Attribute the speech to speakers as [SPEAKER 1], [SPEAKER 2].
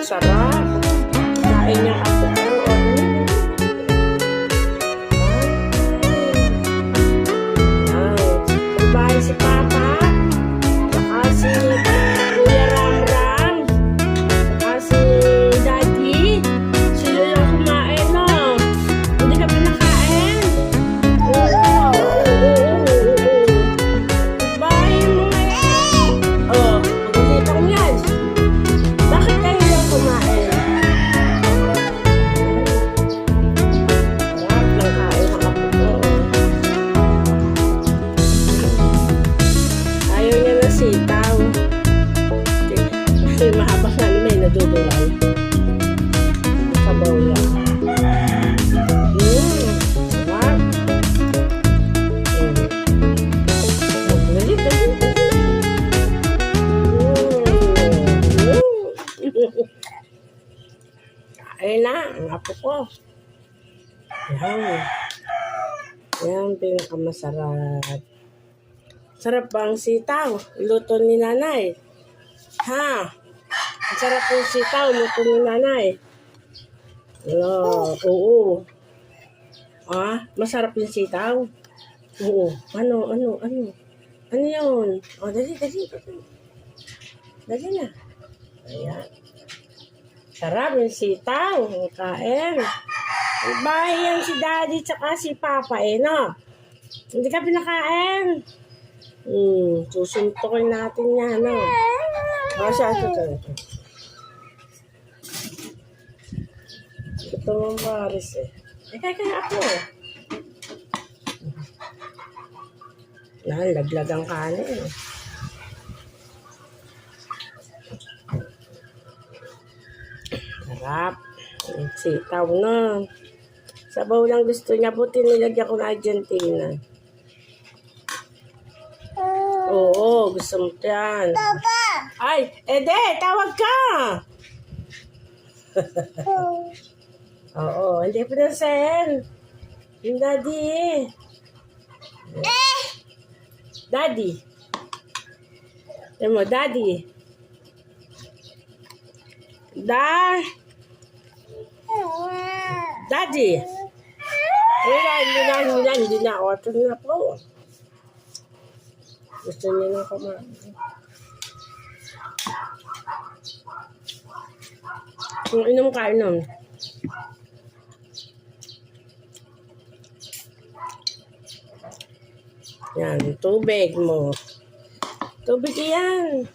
[SPEAKER 1] sarap. Kain niyang apo ko. Bahay si Papa. Saka si Kuya Ramram. Saka si Daddy. Sila lang kumain, no? Hindi ka pa nakain? Oo. Bahay mo ngayon. Oh, magandang yan. Bakit kayo lang kumain? Sarap lang kain ng apo ko. Ayaw niya ng sitaw. Kasi mahaba nga naman, nadudulay. Sabaw lang. Sarap. Dali, dali, dali. Kain na, ang apo ko. Yan. Yan, pinakamasarap. Sarap ba ang sitaw? Luto ni nanay. Ha? Ang sarap yung sitaw, luto ni nanay. Oo. Ah, masarap yung sitaw? Oo. Ano? Ano yun? Oh, dali. Dali na. Ayan. Sarap yung sitaw. Kain. Bahay yan si Daddy tsaka si Papa no? Hindi ka pinakain. Susuntukin natin yan, no? Ito. Ito ang baris, eh. Kaya ako. Laglag ang kanin, eh. Sarap. Sitaw na. Sabaw lang gusto niya. Buti nilagyan ko na Argentina. Oo, gusto mo yan.
[SPEAKER 2] Papa!
[SPEAKER 1] Ay, Ede, tawag ka! Oo, hindi pa na send. Yung Daddy. Daddy. Alam mo, Daddy. Daddy. Hindi na. Oto na po. Gusto niya na kumain. Inom ka, inom. Yan, tubig mo. Tubig yan.